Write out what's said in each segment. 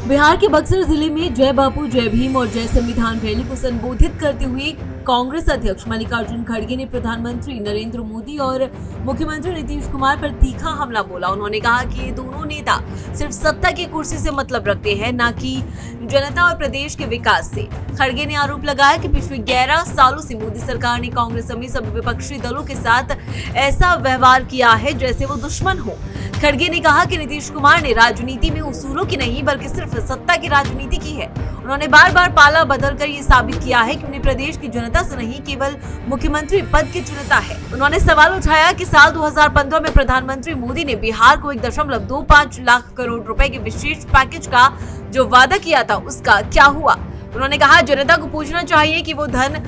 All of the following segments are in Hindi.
बिहार के बक्सर जिले में जय बापू जय भीम और जय संविधान रैली को संबोधित करते हुए कांग्रेस अध्यक्ष मल्लिकार्जुन खड़गे ने प्रधानमंत्री नरेंद्र मोदी और मुख्यमंत्री नीतीश कुमार पर तीखा हमला बोला। उन्होंने कहा कि ये दोनों नेता सिर्फ सत्ता की कुर्सी से मतलब रखते हैं, न कि जनता और प्रदेश के विकास से। खड़गे ने आरोप लगाया कि पिछले 11 सालों से मोदी सरकार ने कांग्रेस समेत सभी विपक्षी दलों के साथ ऐसा व्यवहार किया है जैसे वो दुश्मन हो। खड़गे ने कहा कि नीतीश कुमार ने राजनीति में उसूलों की नहीं बल्कि सिर्फ सत्ता की राजनीति की है। उन्होंने बार बार पाला बदलकर ये साबित किया है कि उन्हें प्रदेश की जनता से नहीं केवल मुख्यमंत्री पद की चिंता है। उन्होंने सवाल उठाया कि साल 2015 में प्रधानमंत्री मोदी ने बिहार को 1.25 लाख करोड़ रुपए के विशेष पैकेज का जो वादा किया था उसका क्या हुआ। उन्होंने कहा जनता को पूछना चाहिए कि वो धन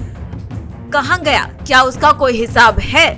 कहां गया, क्या उसका कोई हिसाब है।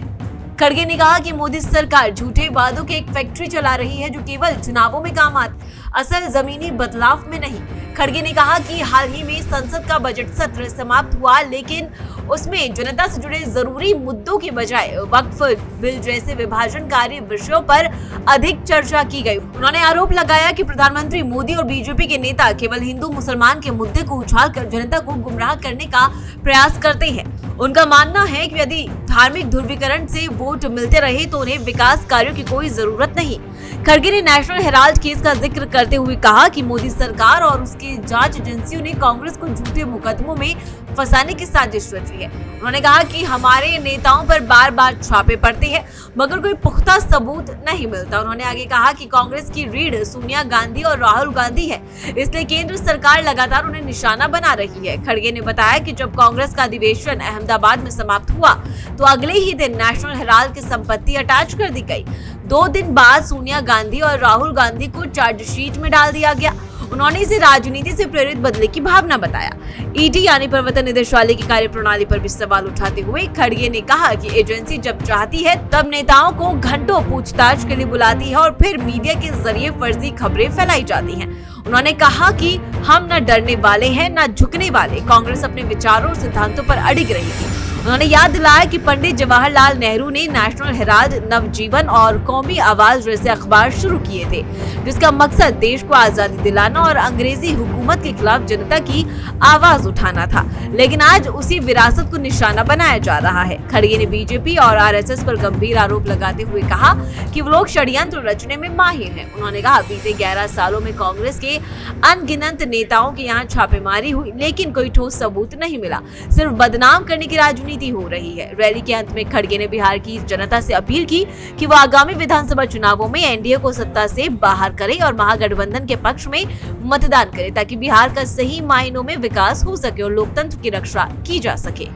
खड़गे ने कहा कि मोदी सरकार झूठे वादों की एक फैक्ट्री चला रही है जो केवल चुनावों में काम आती, असल जमीनी बदलाव में नहीं। खड़गे ने कहा कि हाल ही में संसद का बजट सत्र समाप्त हुआ, लेकिन उसमें जनता से जुड़े जरूरी मुद्दों के बजाय वक्फ बिल जैसे विभाजनकारी विषयों पर अधिक चर्चा की गई। उन्होंने आरोप लगाया कि प्रधानमंत्री मोदी और बीजेपी के नेता केवल हिंदू मुसलमान के मुद्दे को उछालकर जनता को गुमराह करने का प्रयास करते हैं। उनका मानना है कि यदि धार्मिक ध्रुवीकरण से वोट मिलते रहे तो उन्हें विकास कार्यों की कोई जरूरत नहीं। खड़गे ने नेशनल हेराल्ड केस का जिक्र करते हुए कहा कि मोदी सरकार और उसकी जांच एजेंसियों ने कांग्रेस को झूठे मुकदमों में फंसाने की साजिश रची है। उन्होंने कहा कि हमारे नेताओं पर बार बार छापे पड़ते हैं मगर कोई पुख्ता सबूत नहीं मिलता। उन्होंने आगे कहा कि कांग्रेस की रीढ़ सोनिया गांधी और राहुल गांधी है, इसलिए केंद्र सरकार लगातार उन्हें निशाना बना रही है। खड़गे ने बताया कि जब कांग्रेस का अधिवेशन अहमदाबाद में समाप्त हुआ तो अगले ही दिन नेशनल हेराल्ड की संपत्ति अटैच कर दी गई। 2 दिन बाद सोनिया गांधी और राहुल गांधी को चार्जशीट में डाल दिया गया। उन्होंने इसे राजनीति से प्रेरित बदले की भावना बताया। ईडी यानी प्रवर्तन निदेशालय की कार्यप्रणाली पर भी सवाल उठाते हुए खड़गे ने कहा कि एजेंसी जब चाहती है तब नेताओं को घंटों पूछताछ के लिए बुलाती है और फिर मीडिया के जरिए फर्जी खबरें फैलाई जाती हैं। उन्होंने कहा कि हम न डरने वाले हैं न झुकने वाले। कांग्रेस अपने विचारों और सिद्धांतों पर अडिग रहेगी। उन्होंने याद दिलाया कि पंडित जवाहरलाल नेहरू ने नेशनल हेराल्ड, नवजीवन और कौमी आवाज जैसे अखबार शुरू किए थे, जिसका मकसद देश को आजादी दिलाना और अंग्रेजी हुकूमत के खिलाफ जनता की आवाज उठाना था। लेकिन आज उसी विरासत को निशाना बनाया जा रहा है। खड़गे ने बीजेपी और आरएसएस पर गंभीर आरोप लगाते हुए कहा कि वो लोग षड्यंत्र रचने में माहिर हैं। उन्होंने कहा बीते 11 सालों में कांग्रेस के अनगिनत नेताओं के यहाँ छापेमारी हुई, लेकिन कोई ठोस सबूत नहीं मिला, सिर्फ बदनाम करने की राजनीति हो रही है। रैली के अंत में खड़गे ने बिहार की जनता से अपील की कि वो आगामी विधानसभा चुनावों में एनडीए को सत्ता से बाहर करे और महागठबंधन के पक्ष में मतदान करे ताकि बिहार का सही मायनों में विकास हो सके और लोकतंत्र की रक्षा की जा सके।